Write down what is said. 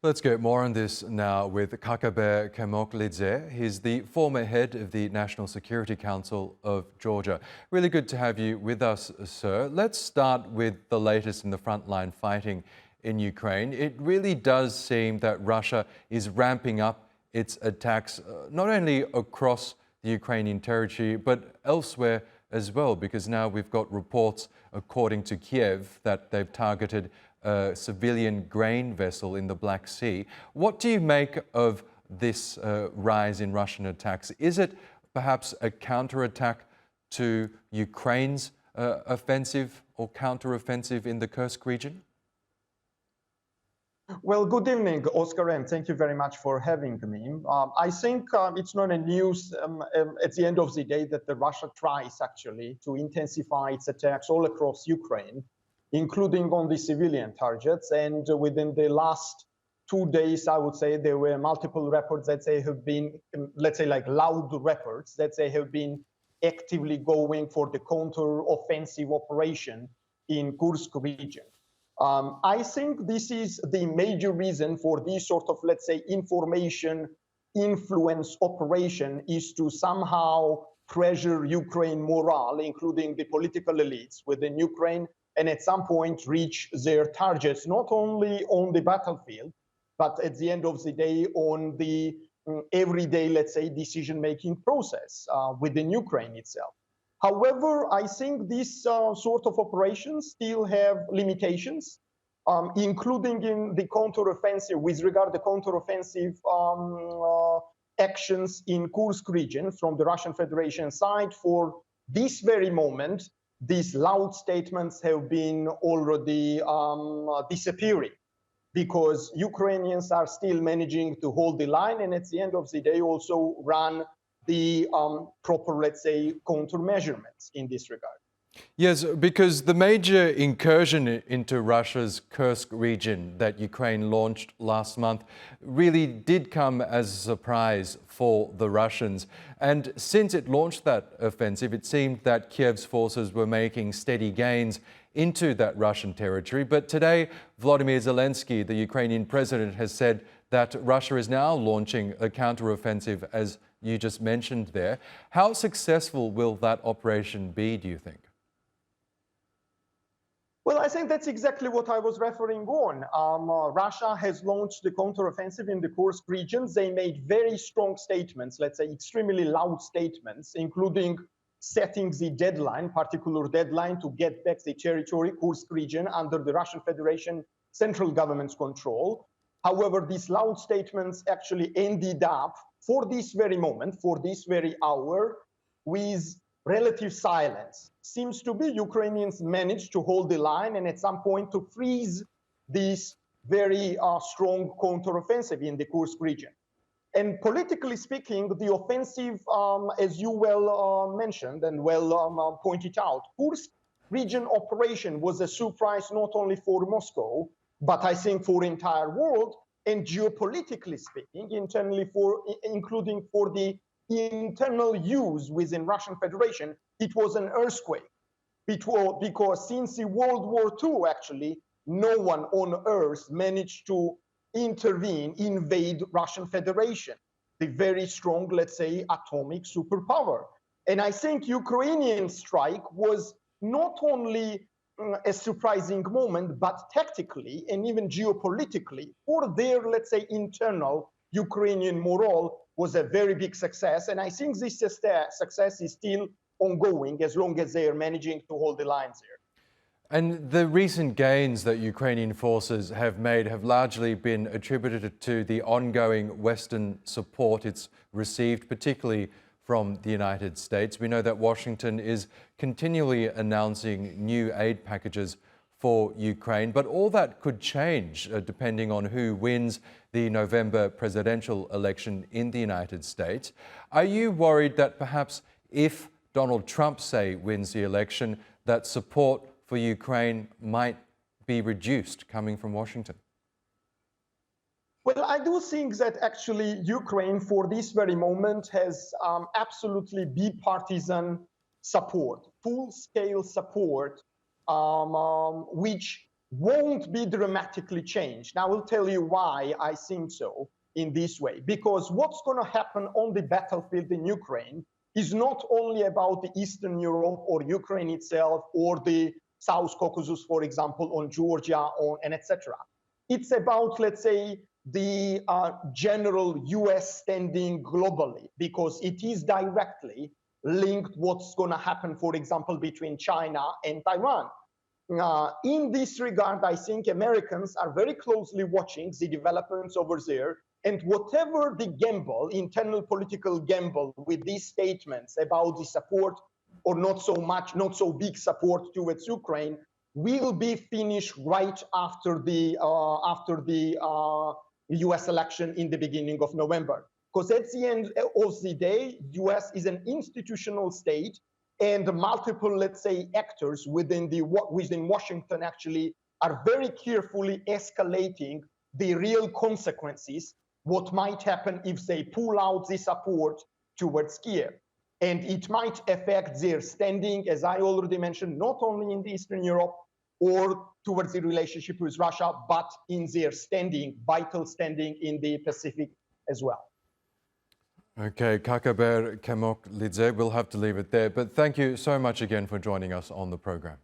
Let's get more on this now with Kakhaber Kemoklidze. He's the former head of the National Security Council of Georgia. Really good to have you with us, sir. Let's start with the latest in the frontline fighting in Ukraine. It really does seem that Russia is ramping up its attacks, not only across the Ukrainian territory, but elsewhere as well, because now we've got reports, according to Kiev, that they've targeted a civilian grain vessel in the Black Sea. What do you make of this rise in Russian attacks? Is it perhaps a counterattack to Ukraine's offensive or counteroffensive in the Kursk region? Well, good evening, Oscar, and thank you very much for having me. I think it's not a news at the end of the day that Russia tries actually to intensify its attacks all across Ukraine, including on the civilian targets. And within the last 2 days, I would say there were multiple reports that they have been, let's say, like loud reports that they have been actively going for the counter-offensive operation in Kursk region. I think this is the major reason for this sort of, let's say, information influence operation is to somehow pressure Ukraine morale, including the political elites within Ukraine, and at some point reach their targets, not only on the battlefield, but at the end of the day on the everyday, let's say, decision-making process within Ukraine itself. However, I think these sort of operations still have limitations, including in the counteroffensive, with regard to counteroffensive actions in Kursk region from the Russian Federation side. For this very moment, these loud statements have been already disappearing, because Ukrainians are still managing to hold the line and at the end of the day also run the proper, let's say, countermeasures in this regard. Yes, because the major incursion into Russia's Kursk region that Ukraine launched last month really did come as a surprise for the Russians. And since it launched that offensive, it seemed that Kiev's forces were making steady gains into that Russian territory. But today, Volodymyr Zelensky, the Ukrainian president, has said that Russia is now launching a counteroffensive, as you just mentioned there. How successful will that operation be, do you think? Well, I think that's exactly what I was referring on. Russia has launched the counteroffensive in the Kursk region. They made very strong statements, let's say extremely loud statements, including setting the deadline, particular deadline to get back the territory, Kursk region, under the Russian Federation central government's control. However, these loud statements actually ended up, for this very moment, for this very hour, with relative silence. Seems to be Ukrainians managed to hold the line and at some point to freeze this very strong counteroffensive in the Kursk region. And politically speaking, the offensive, as you well mentioned and well pointed out, Kursk region operation was a surprise not only for Moscow, but I think for the entire world, and geopolitically speaking, internally including for the internal use within Russian Federation, it was an earthquake. Because since the World War II, actually, no one on earth managed to intervene, invade Russian Federation, the very strong, let's say, atomic superpower. And I think Ukrainian strike was not only a surprising moment, but tactically and even geopolitically, for their, let's say, internal Ukrainian morale, was a very big success. And I think this success is still ongoing as long as they are managing to hold the lines here. And the recent gains that Ukrainian forces have made have largely been attributed to the ongoing Western support it's received, particularly from the United States. We know that Washington is continually announcing new aid packages for Ukraine, but all that could change depending on who wins the November presidential election in the United States. Are you worried that perhaps if Donald Trump, say, wins the election, that support for Ukraine might be reduced coming from Washington? Well, I do think that actually Ukraine for this very moment has absolutely bipartisan support, full-scale support, which won't be dramatically changed. Now, I will tell you why I think so in this way. Because what's going to happen on the battlefield in Ukraine is not only about the Eastern Europe or Ukraine itself or the South Caucasus, for example, on Georgia, and etc. It's about, let's say, the general US standing globally, because it is directly linked what's going to happen, for example, between China and Taiwan. In this regard, I think Americans are very closely watching the developments over there, and whatever the gamble, internal political gamble with these statements about the support or not so big support towards Ukraine will be finished right after the US election in the beginning of November. Because at the end of the day, US is an institutional state, and multiple, let's say, actors within Washington actually are very carefully escalating the real consequences, what might happen if they pull out the support towards Kiev. And it might affect their standing, as I already mentioned, not only in the Eastern Europe or towards the relationship with Russia, but in their standing, vital standing in the Pacific as well. Okay, Kakhaber Kemoklidze, we'll have to leave it there. But thank you so much again for joining us on the program.